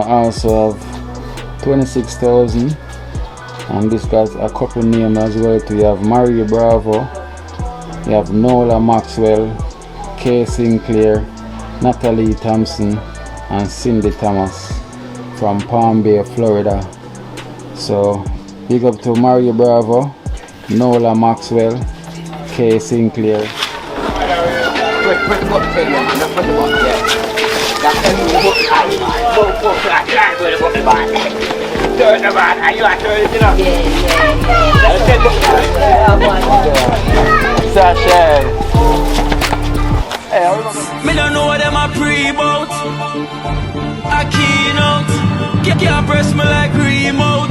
I also have 26,000. And this got a couple names as well too. You have Mario Bravo, you have Nola Maxwell, Kay Sinclair, Natalie Thompson, and Cindy Thomas from Palm Bay, Florida. So big up to Mario Bravo, Nola Maxwell, Kay Sinclair. Me don't know what them a pre-bout. A Kino. Can't press me like remote.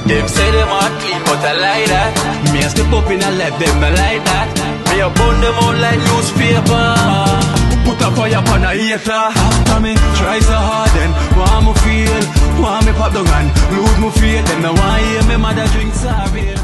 Them say them a clean, but I like that. Me a step up in a left, them not like that. Me a burn them out like newspaper. Put a fire upon a hater. After me try so hard then want me feel, want me pop down and lose me faith. Them no want hear me mother drink sorry.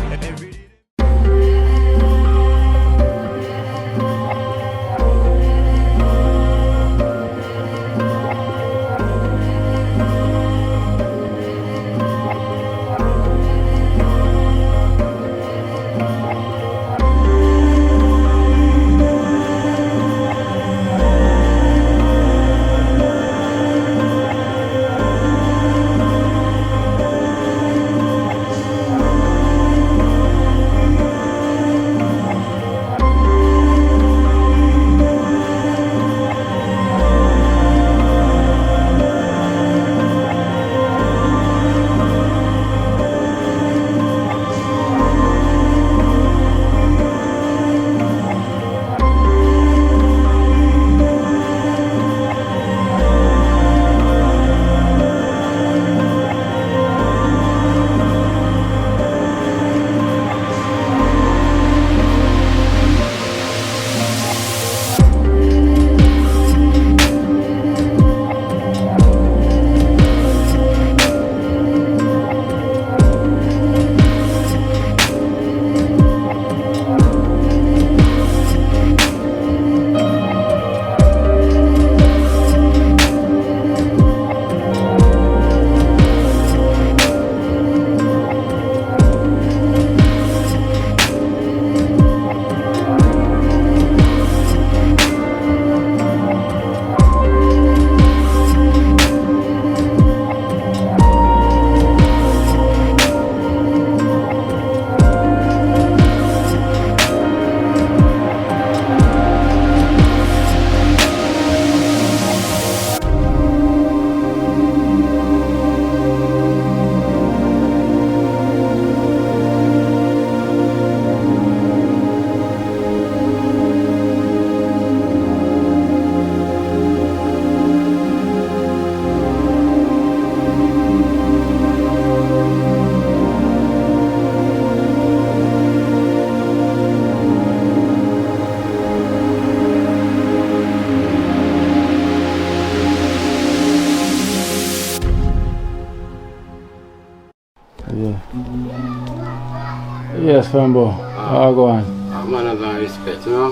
Yes, Fembo. How go on? Man, I got respect, you know?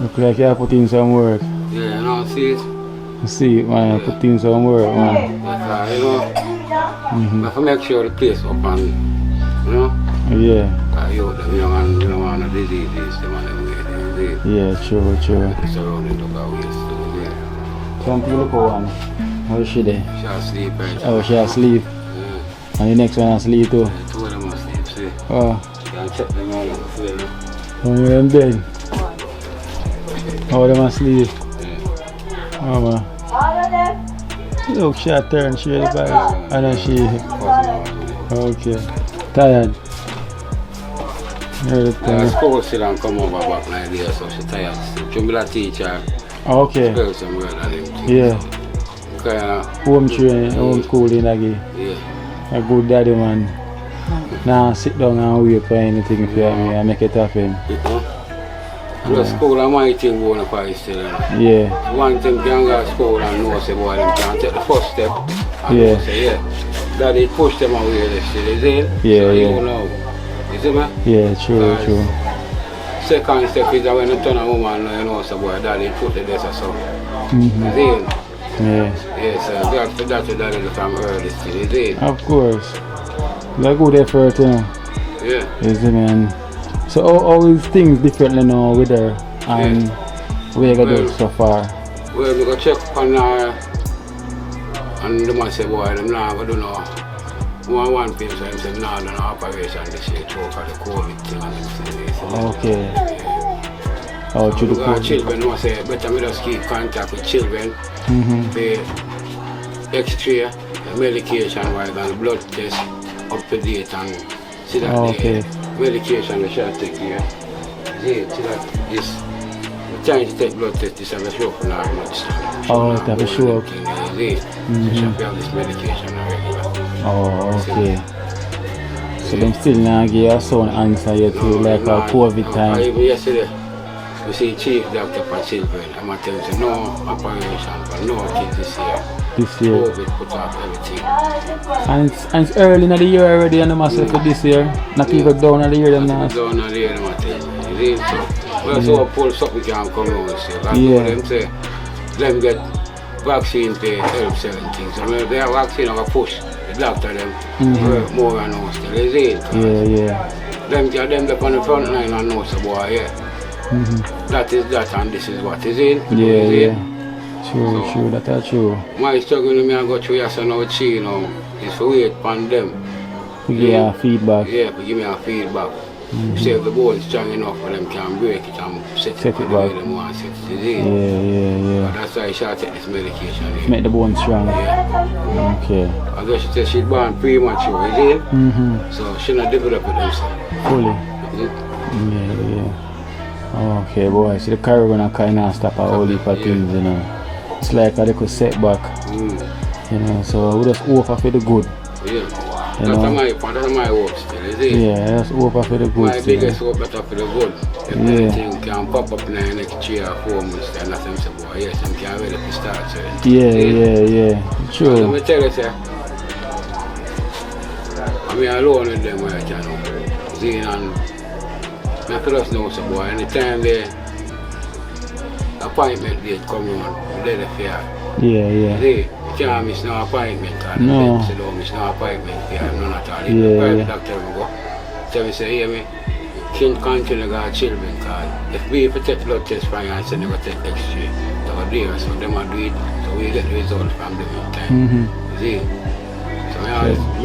Look like you put in some work. Yeah, you know, see it? See it, man. Yeah. Put in some work, man. But, you know, I have to make sure the place up and, you know? Yeah. You don't want no diseases, them and them way. Yeah, true. It's around the local ways, so, yeah. Some people go on. How is she there? She asleep, right? Oh, she asleep. Yeah. And the next one asleep too. Yeah, two of them asleep, see? Oh. You can check them all out, see, you know? One of them dead. How them asleep? Yeah. Oh, man. Look, she a turn, she is back. I know she. Okay. Tired. School still and come over back like this, so she tired. She be a teacher. Okay. Spell some word and everything. Yeah. Okay, Home training, home schooling again. yeah. A good daddy man. Now sit down and wait for anything for me and make it happen. The school and my thing going for still. Yeah. One thing can go to school and know say boy them can take the first step and Yeah. say yeah. Daddy push them away they still, is it? Yeah, so yeah. you know. You see me? Yeah, true. Second step is that when you turn a woman you know say boy daddy put the desk or so. Mm-hmm. You see? Yeah. Yes, that's from early still, is it? Of course. Like good effort, you know. Yeah. Is it, man? So how is things differently now with her and where you gonna do so far? Well, we go check on her and the man say, boy, I'm not gonna do no one thing, so I'm saying, no, no operation this year, for the COVID thing and everything. Okay. Oh, to the COVID. Children, we say, better me just keep contact with children, the X-ray, the medication, and the blood test up to date and see that the medication we shall take here. See that this, we're trying to take blood test, this have a show for not much. Oh, it have a show up. We shall have this medication regular. Oh, okay. So them still not give you some answer yet to like a COVID time? Even yesterday, we see chief doctor for children. I'm going to tell you, no operation for no kids this year. This year. COVID put off everything. And it's early in the year already and them say for this year. Not even down in the year them now. Down in the year them tell you. Well, so pull something can come out this year. Like them say, them get vaccine to help certain things. So when they have vaccine, I push the doctor them work more and more still. Is it? Yeah. Them on the front line and know so boy, that is that and this is what is it. Yeah. True, that's true. My struggle with me I go through yes and now with she, you know, is to wait upon them. To give you feedback. Yeah, to give me a feedback. See if the bone is strong enough for them can break it and set it back. The way them want to set it. Yeah. But that's why I shall take this medication. Make the bone strong. Yeah. Okay. Although she said she's born premature, is it? So she not develop it herself. Fully. Yeah. Okay, boy. So the car gonna kind of stop a whole heap of things, you know. It's like a little setback, you know. So we just hope for the good. Yeah. That's my hope still, is it? Yeah, just hope for the good. My biggest hope is for the good. If anything can pop up in the next 3 or 4 months, then that's them say, boy, yes, them can ready to start. So Yeah. True. Let me tell you, sir. I'm alone with them right now. See, and I could just know, so boy, anytime the appointment date come on, they the fear. Yeah. See, you can't miss no appointment. No. So don't miss no appointment. None at all. Yeah. Private doctor will go. Tell me, say, hear me, can't continue to go children card. If we take blood test from you and say never take X-ray, so there, so them will do it, so we get the results from them in time. See? So I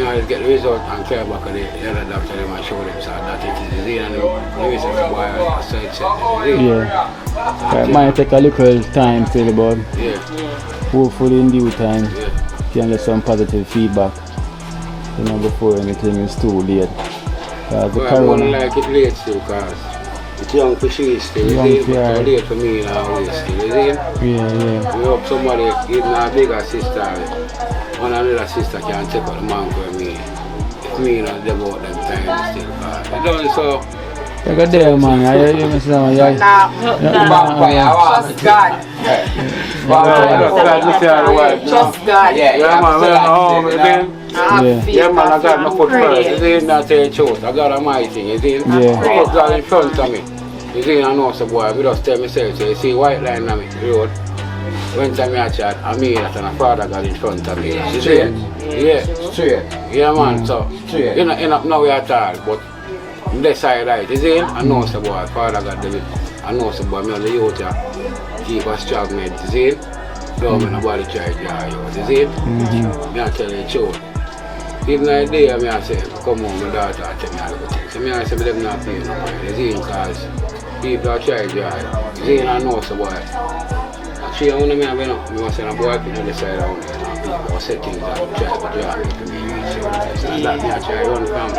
always get the result and care back at the other doctor them and show them so that it is easy and they say the boy I side check them. Yeah. It might take a little time still, but hopefully in due time you can get some positive feedback, you know, before anything is too late. Well, I don't like it late still because it's young for she still, it's late for me now still, is it? Yeah. We hope somebody, even a bigger sister, one another sister can take out the man for me. If me not devote them time still. You don't so. Look at there, man. You must know. Trust God. Trust God. Yeah, man. We're home, yeah, man. I got my foot first. You see, not saying truth. I got a mighty thing. You see, I put God in front of me. You see, I know some boy. We just tell myself, so you see, white line on me road. When time I chat, I mean that and a father got in front of me. You see? Yeah. Straight. Yeah, man. So, you know, end up now we at all, but this side right, you see? I know some boy, father got the I know some boy, me on the youth, keep a strong man, you see? Don't make nobody try to draw you, you see? Me I tell you the truth. Even like there, me I say, come on, my daughter, I tell me all the things. So me I say, them not paying no money, you see? Because people are trying to draw you, you see? And I know some boy. She only me have enough. Me was saying a boy put on the side around there and people were setting things and try to draw me to me. And that me I try to run from.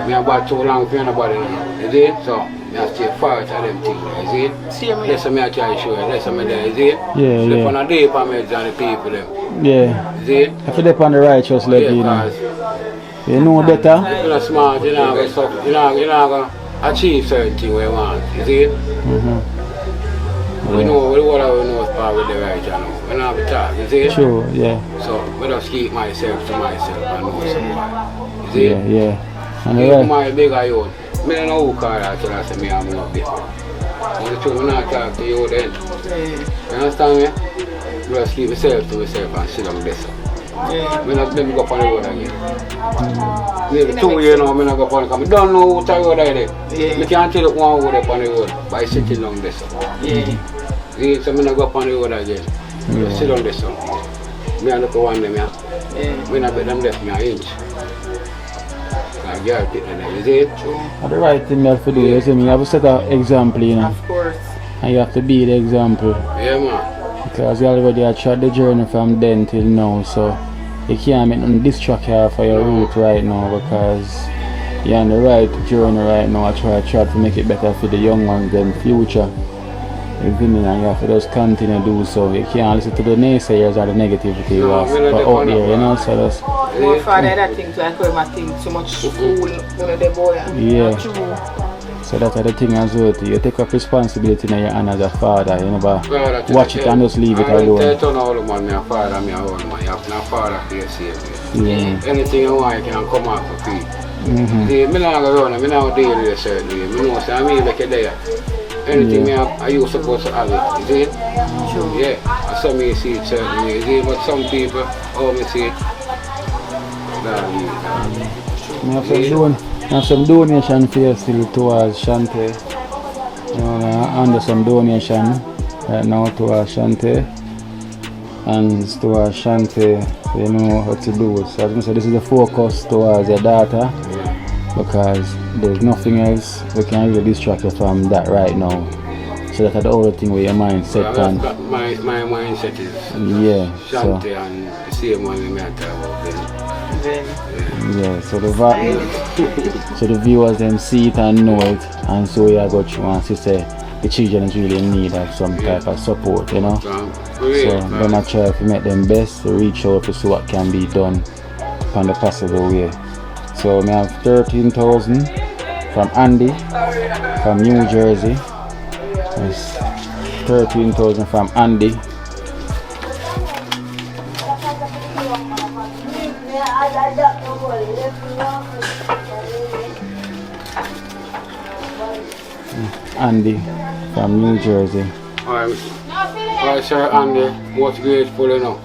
Me about too long for nobody now. You see? So me I stay far to them things, you see? That's what me I try to show you. That's what me there, you see? Sleep on a day for me than the people them. Yeah. You see? If you dip on the righteous leg, you know. You know better? If you're not smart, you're not going to achieve certain things we want, you see? We know what we know is part with the right, you know. We don't have to talk, you see? True, yeah. So, I just keep myself to myself and know somebody. You see? Yeah. And Even my bigger youth, I don't know who call that till I say me I'm not big. On the truth, I'm not talk to you then. You understand me? I'm going to sleep myself to myself and sit down this. I'm not going to go up on the road again. Maybe 2 years now, I'm not going to go up on the road. I don't know what the road I did. I can't tell you one road up on the road by sitting down this. So I'm not going to go up on the road again. Sit down this. I look at one of them, when I bet them left me an inch. Girl pick them there, you see it? The right thing you have to do, you see me, you have to set an example, you know. Of course. And you have to be the example. Yeah, man. Because you already have tried the journey from then till now, so you can't make nothing distract you for your route right now because you're on the right journey right now. I try to make it better for the young ones in the future. You feel me? And you have to just continue to do so. You can't listen to the naysayers or the negativity out there, you know, so that's... More father that things like when I think too much school, one of the boy. Yeah. So that's the thing as well. You take up responsibility in your hand as a father. You never watch it and just leave it alone. I don't know man, my father, my own man. You have no father for yourself. Yeah. Anything you want, you can come out for free. See, I'm not going to run, I'm not deal with a certain way. I know, so I mean like a day. Anything are you supposed to have it, is it? Sure. Yeah, I saw me see it certain way, is it? But some people, how me see it, I have some donation for you still towards Shante. You know, under some donation right now towards Shante. And it's towards Shante, so you know what to do. So as I said, this is the focus towards your daughter. Because there's nothing else we can really distract you from that right now. So that's the other thing where your mindset on. My mindset is so Shante and the same one we met about then. Yeah, so the viewers them see it and know it, and so you go through and say the children is really in need of some type of support, you know. So then I try to make them best to reach out to see what can be done on the possible way. So I have 13,000 from Andy from New Jersey. That's 13,000 from Andy. Andy from New Jersey. Alright, sir, Andy, most grateful, you know.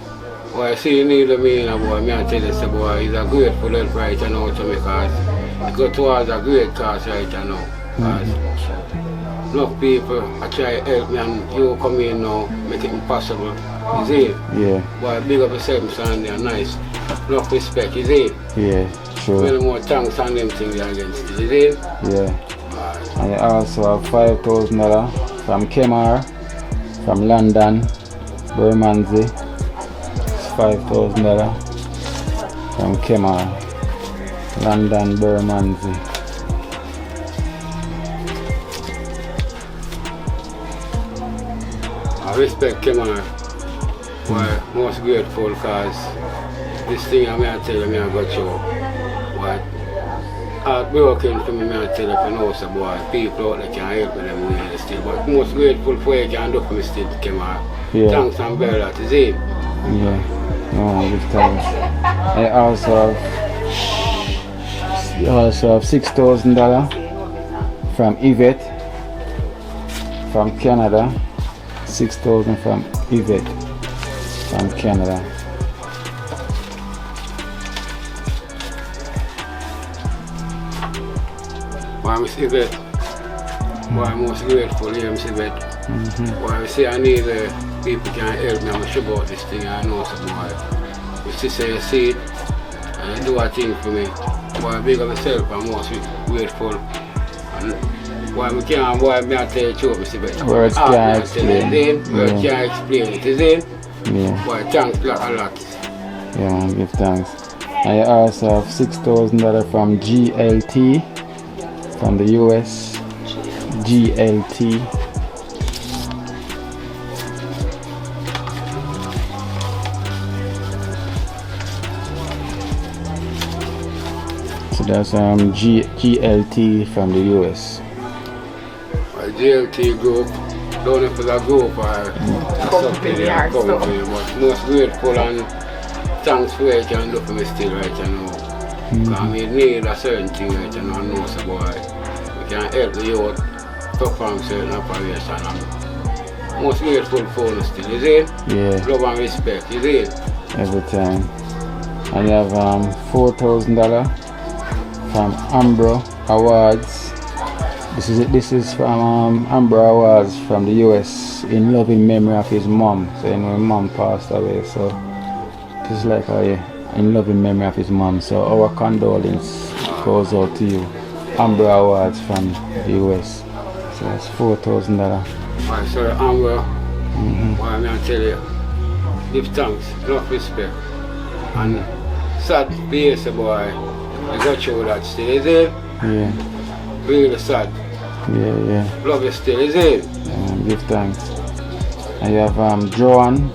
Well, I see you need a man, boy. I tell you, boy, he's a grateful help right now to me because it go towards a great cause right now. Enough people I try to help me and you come in now, make it impossible. You see? Yeah. Boy, big up yourself, son, they're nice. Enough respect, you see? Yeah, sure. Many more thanks on them things against you, see? Yeah. And I also have $5,000 from Kemar, from London, Bermondsey. $5,000 from Kemar, London, Bermondsey. I respect Kemar. Well, most grateful because this thing I may tell you I got you. But heartbroken for me, I tell you for now, so boy, people out there can help me them way still. But most grateful for you can do for me still, Kemar. Yeah. Thanks and bear that, is it? Yeah. No, good times. I also have $6,000 from Yvette from Canada. 6,000 from Yvette from Canada. Why Miss Yvette? Why I'm most grateful here, Miss Yvette. Why I say I need people can help me. I'm sure about this thing. I know some boy. You say you see it and you do a thing for me. Boy, big of myself, I'm most grateful. And why we can't, boy, me I tell you truth, Mr. Yvette. Words can't explain. Words can't explain it, is it? Yeah. Boy, thanks a lot. Yeah, man, give thanks. I also have $6,000 from GLT from the US. GLT. So that's GLT from the US. GLT group, don't know if it's a group or something they are company, but most grateful and thanks for what you can do for me still right now. Because I need a certain thing right now, I know so boy. We can help the youth perform certain operation. And most grateful for us still, you see? Yeah. Love and respect, you see? Every time. And you have $4,000 from Ambro Awards. This is from Ambro Awards from the US in loving memory of his mom. So you know, his mom passed away, so this is like in loving memory of his mom. So our condolence goes out to you. Ambro Awards from the US. So that's $4,000. Alright, so Amber, what I'm gonna tell you, give thanks, enough respect. And sad PS boy, I got you with that still, is it? Yeah. Really sad. Yeah. Love you still, is it? Give thanks. And you have Joan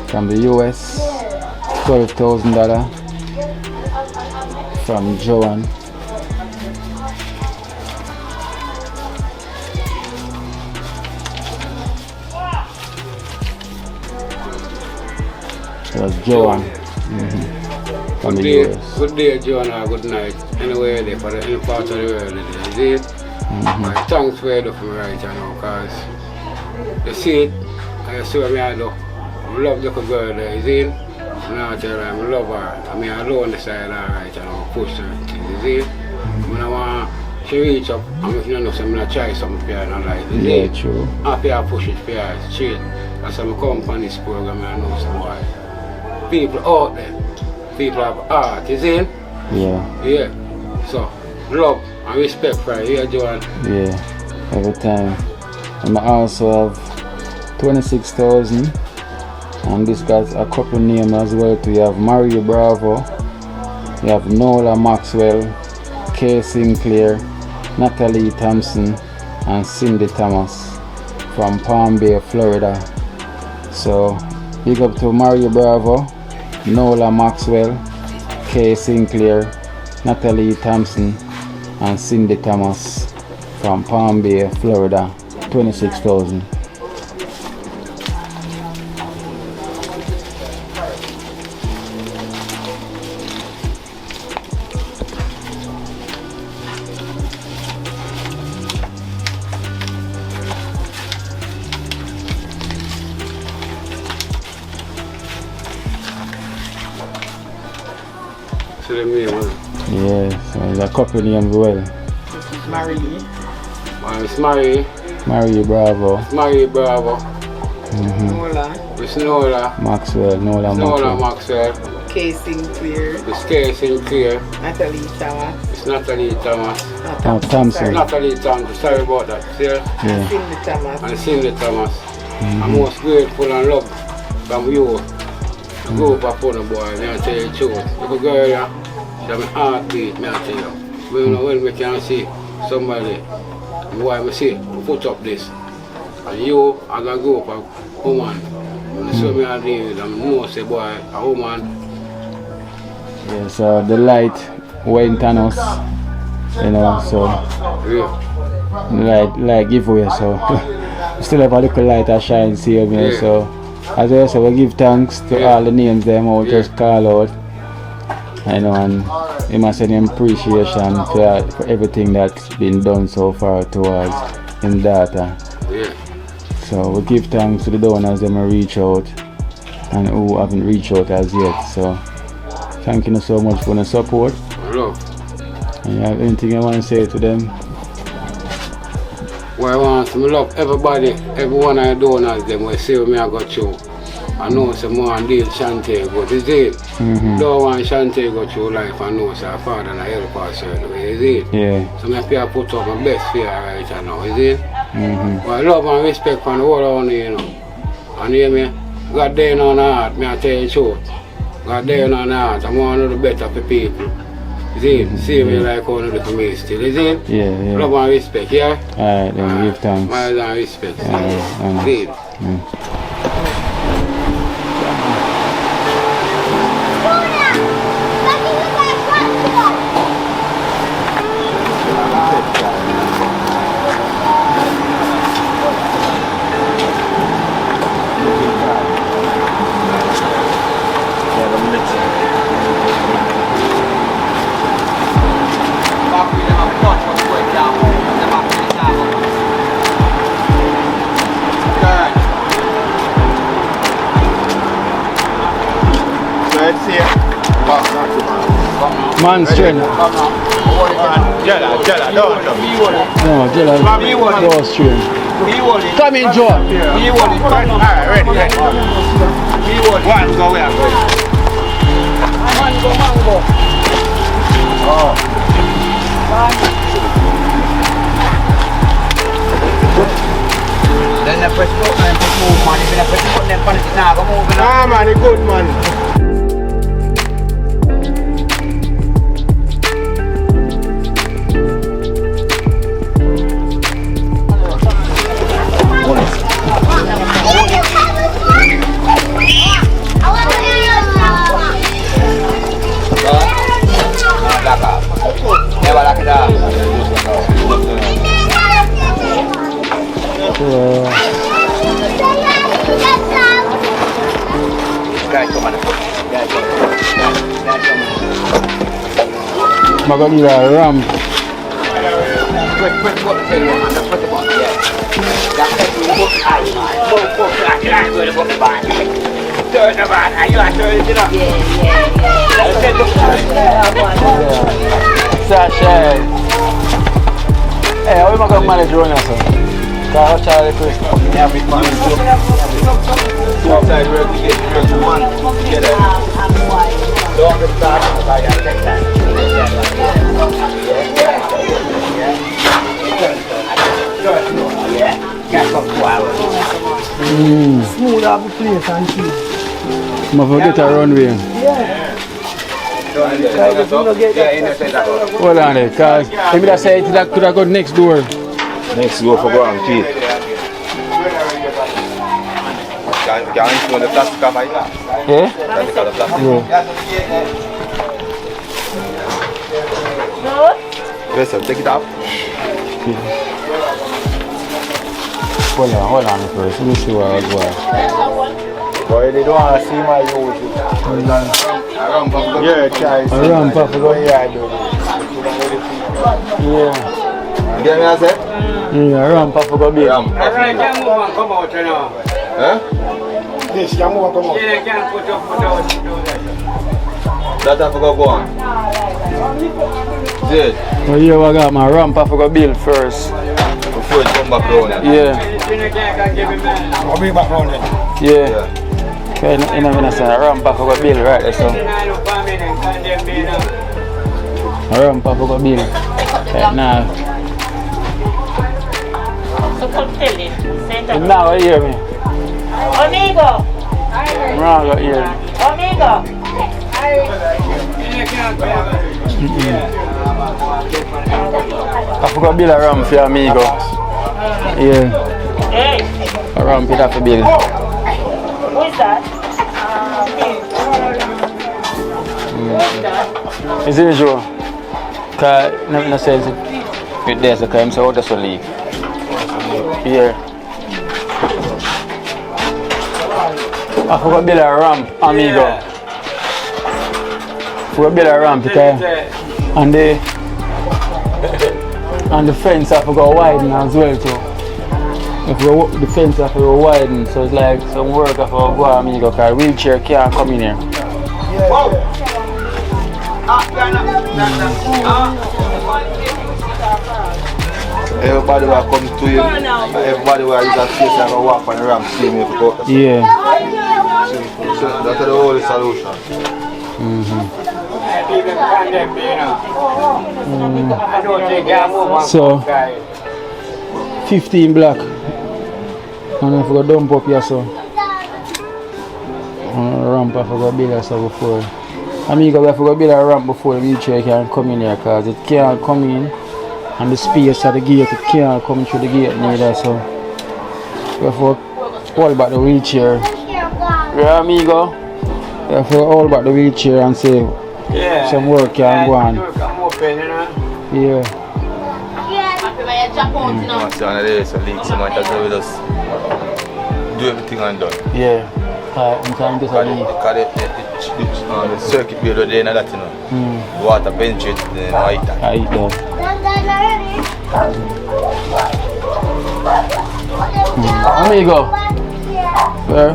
from the US, $12,000 from Joan. That's Joan from Good the day, US. good day, Joanna, good night. Anywhere there, for any part of the world, is it? My thanks for you for me right now, because you see it, and you see what I do. I love the girl there, is it? I tell her I love her. I mean, I alone decide right now, push her things, is it? I want she reach up, I'm going to try something for her in her life, is it? Yeah, true. After I push it for her, straight. That's why I come on this program and I know some boy. People out there, people have art, you see? Yeah. Yeah. So, love and respect for you, yeah, Joan? Yeah, every time. And I also have 26,000. And this got a couple names as well too. You have Mario Bravo, you have Nola Maxwell, Kay Sinclair, Natalie Thompson, and Cindy Thomas from Palm Bay, Florida. So big up to Mario Bravo, Nola Maxwell, Kay Sinclair, Natalie Thompson, and Cindy Thomas from Palm Bay, Florida. 26,000. So the name, Yeah, so there's a couple names as well. This is Marie. It's Marie. Marie Bravo, Marie Bravo. Nola. It's Nola. Maxwell, Nola Nola Maxwell. Maxwell. Kay Sinclair. It's Kay Sinclair. Natalie Thomas. It's Natalie Thomas. Oh, Thompson. Sorry. Natalie Thomas. Sorry about that. See? Yeah. Cindy Thomas. And Cindy Thomas. I'm most grateful and love from you. The group of funny boy, may I tell you the truth. Little girl, yeah, she have my heartbeat, may I tell you. But you know when we can see somebody, why we see, we put up this. And you, as a group of woman, when you see me I deal with them, know say boy, a woman. Yeah, so the light went on us, you know, so Yeah. light give away, so we still have a little light that shines here, you know, Yeah. so as I say, we give thanks to all the names them out, just call out, you know, and you must send him appreciation for everything that's been done so far towards his daughter. Yeah. So we give thanks to the donors that may reach out and who haven't reached out as yet. So thank you so much for the support. Love. And you have anything you want to say to them? What I want to love everybody, everyone I donors them will see me I got you. I know some more and deal Shante, but is it? Don't want Shante go through life and know say father and I help her certain way, is it? Yeah. So I have put up my best for her right now, is it? But love and respect from the whole around you know. And hear me, God there on the heart, me I tell you the truth. God there on the heart, I'm one of the better for people. Is it? See me like one of the for me still, is it? Yeah. Love and respect, yeah? Alright, then give thanks. Miles and respect. Yeah. See it? Man strength. Jella, don't. No, Jella. Go strength. Come in, Joe. Alright, ready. One go where? Mango. Oh. Then the press button and put move, man. If you press the button, then punish it now. Go move it. Ah, man, it's good, man. Never lock it up. I'm going to need a ramp. Press the button, tell you, man. Press the button, yeah. That's it, you put the eye, man. Move, that's where the button, man. Turn the man, and you are turning it up. Sasha. Hey, how am I going to manage running, sir? Because I'm trying to press. Yeah, big man. Outside where we get the one together. Don't get started, because I take that. Yeah. Can't come 2 hours. Smooth off the place and see. I'm going to get a runway. Hold on there, because if I say it could have gone next door. Next door for ground teeth. Can you smell the plastic of it? Yeah? Yes, sir, take it out. Hold on first. Let me see what I was going. Boy, they don't want to see my youth. Yeah, child. A ramp off go. Yeah. Get me a set? Yeah, a ramp off go big. Ramp. Alright, can't move and come out now. Huh? Yes, you move and come out. Yeah, can't put your foot out. That have to go on. Did? Well, here I got my ramp off go build first. Before it come back down. Yeah. I'll bring back round then. Yeah. Okay, you know what I'm saying? A ramp off go build right there, so. A ramp off go build. Right now. So come tell him. Now you hear me? Amigo! Now you hear me? Amigo! I forgot to build a ramp for your amigo. Yeah. Hey! A ramp you have to build. Who is that? Is it Joe? Because no sense with this, because I'm so just to leave. Yeah. I forgot to build a ramp, amigo. Forgot to build a ramp because and the fence I forgot to widen as well too. The fence I forgot to widen, so it's like some work I forgot to go amigo because wheelchair can't come in here. Everybody will come to you. Everybody will use that space and walk on the ramp, see me if you go. Yeah. So that's the only solution. So 15 black. And I forgot to dump up here so. Ramp I forgot to build here so before. Amigo, I forgot to build a ramp before the wheelchair can come in here because it can't come in. And the space of the gate, it can't come through the gate neither, so we have to hold back the wheelchair. Yeah, amigo? We have to hold back the wheelchair and say some work can go on. Yeah. So leak, someone that will just do everything and done. Yeah. I'm trying to get a leak. Because the circuit builder there and that, you know. Water penetrate the white. I eat that. Amigo. Where?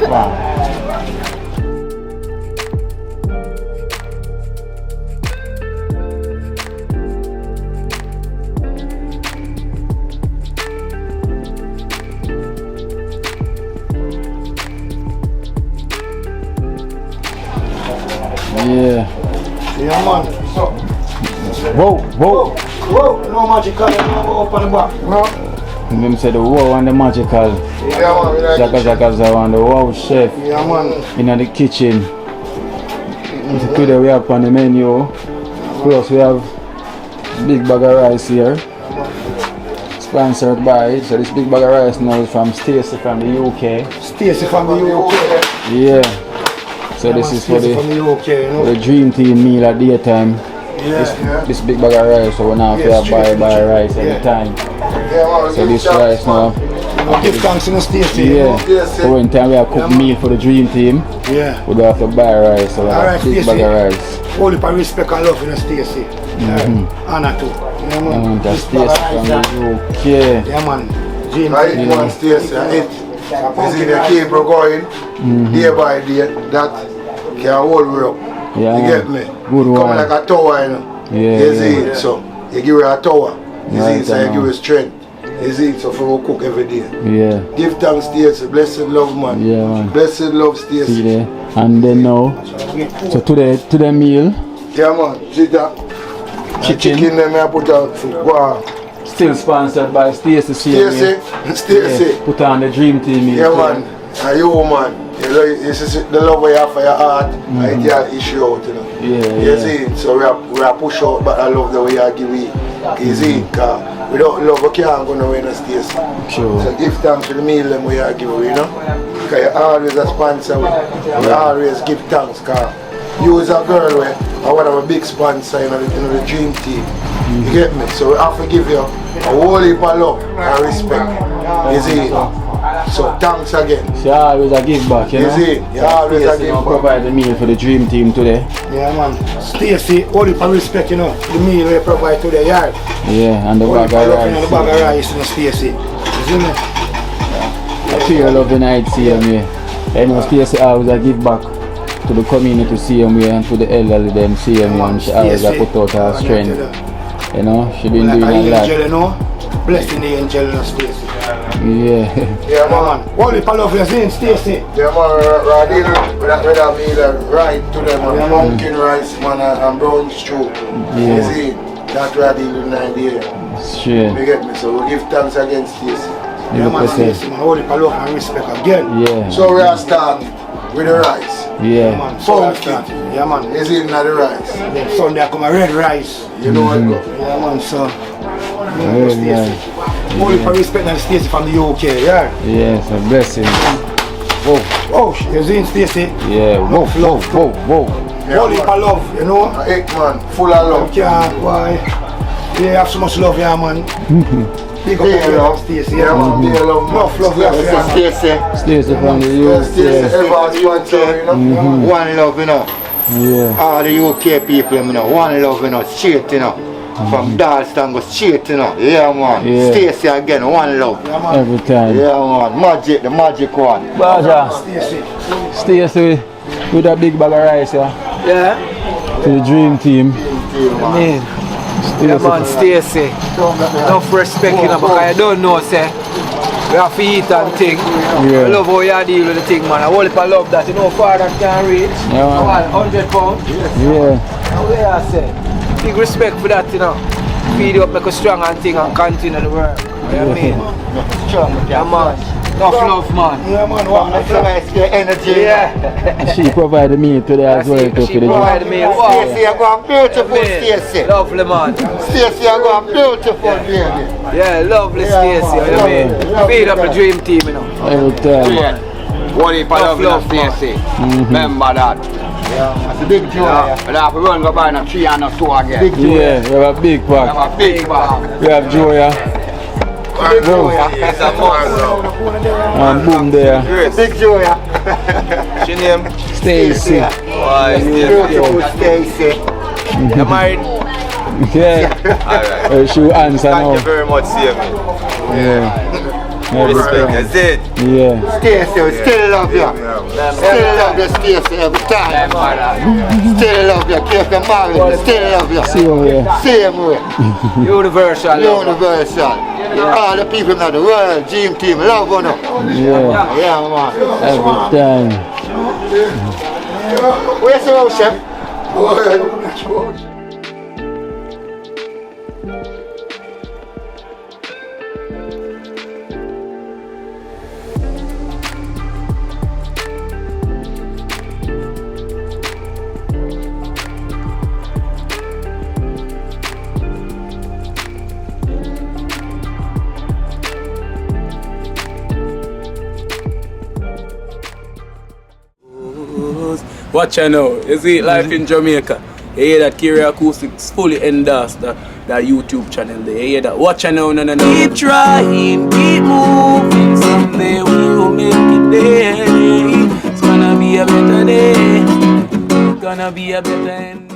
Wow. Yeah. Yeah, man. Whoa. Whoa, no magical, no up on the back. No. Them say the wow and the magical. Yeah, man. Zaka on the wow chef. Yeah, man. In the kitchen. Today we have on the menu. Plus we have big bag of rice here. Sponsored by, so this big bag of rice now is from Stacey from the UK. Stacey from the UK. Yeah. So this is for from the UK, you know. the dream team meal at daytime. Yeah. This big bag of rice, so we now have to buy rice anytime. So this rice now. Give thanks to the Stacey. Yeah. So when time we have cook meal for the dream team, Yeah. we don't have to buy rice, so we have big bag of rice. Only for respect and love in the Stacey. Anna too. Yeah, man. And that's Stacey from the UK. Yeah, man. Dream I team. eat one Stacey, I eat. You see the keep going day by day, that can hold me up. Yeah, You get me? Good Come one. like a tower, you know. Yeah, You see yeah. it, so you give her a tower. You see Right, it, so I you know. give her strength. You see it, so for we cook every day. Yeah. Give thanks, Stacey. Blessed love, man. Yeah, man. Blessed love, See Stacey. there. And then now, so today meal, Yeah, man. See that? Chicken, them I put out for wow. still sponsored by Stacey. Stacey. Put on the dream team meal. Yeah, too. man. And you, man. You know, this is the love we have for your heart. And it can issue out, you know. Yeah, You see it? So we are push out, but I love the way you give it. You see it? Cause without love, we can't go nowhere in the Stacey. Sure. So give thanks for the meal them we are giving, you know. Because you always a sponsor. We always give thanks. Cause you as a girl, are one of a big sponsor in the dream team. You get me? So we have to give you a whole heap of love and respect. You see it? So thanks again. She always a give back, you know. You see? You always a Stacey give now back. provide the meal for the dream team today. Yeah, man. Stacey, only for respect, you know. The meal we provide to the yard. Yeah, and the Only bag for of love, you know, the bag of rice. rice, you know, Stacey. You see me? I feel love when I see him here. You know, Stacey always a give back to the community see him here and to the elderly them see him here, and she always a put out her strength. You know, she been doing Like a an lot. angel, you know. Blessed in the angel, you know, Stacey. Yeah. Yeah, man. Only for love, you see, Stacey. Yeah, man. Radin, with that meal right to them. Pumpkin rice, man, and brown stew. You see? That's what I deal with 90. Sure. You get me? So we give thanks again, Stacey. Yeah, man, Stacey, man. Only for love and respect again. Yeah. So we are starting with the rice. Yeah. Man, so Pumpkin. yeah, man. Is it not the rice? Then Sunday I come a red rice. You know what go? Yeah, man, so. Red Stacey. rice. Only for respect and Stacey from the UK, yeah. Yes, a blessing. Whoa. Oh, you see, Stacey. Yeah. Whoa. Only for love, you know. A egg, man, full of love. Can't, why? They have so much love, yeah, man. Big up Big your love. Stacey, Yeah, yeah, man, man. big love, man. Enough love, yeah, man. Stacey from the Stacey UK. ever sponsor, you know? One love, you know. Yeah. All the UK people, you know. One love, you know. Straight, you know. From Dalston go straight, you know. Yeah, man. Yeah. Stacey again, one love. Every time. Yeah, man. Magic, the magic one. Baja. Stacey. Stacey with a big bag of rice, yeah. Yeah, To the dream team. I mean, yeah, man, Stacey. Enough respect, you know, because I don't know, say, we have to eat and thing. Yeah. I love how you deal with the thing, man. I only love that, you know, father can reach. Yeah, man. 100 pounds. Yeah. And what I say, big respect for that, you know. Feed you up, make you strong and thing and continue the work. You know what I mean? Yeah, man. Enough love, man. Yeah, man, what? Energy. Yeah. She provided me today as well too She for the provided me a Stacey, you're going beautiful, Stacey. Lovely, man. Stacey, you're going beautiful, baby. Yeah, lovely Stacey, you know what I mean? Feed up the dream team, you know. every time. What if I love Stacey? Remember that. That's a big joy. But I have to run go buy a 3 and a 2 again. Big joy. Yeah, we have a big I pack. have a big bag. We have Joya Big joy. and Boom there. Big joy. She name? Stacey. Why? Beautiful Stacey. You married? Yeah. She answer now. very much, see me. Yeah. Every time. That's it. Yeah. Stacey, we still love you. Still love you, Stacey, every time. Still love you. Keep you married, still love you. See you here. Same way. Universal. love. Universal. All the people in the world, dream team, love you. Yeah. Yeah, man. Every time. Where's the house, chef? Watch out now, you see life in Jamaica. You hear that Kiri Acoustics fully endorsed that YouTube channel there. You hear that? Watch out now, no. Keep trying, keep moving. Someday we will make it there. It's gonna be a better day. It's gonna be a better end.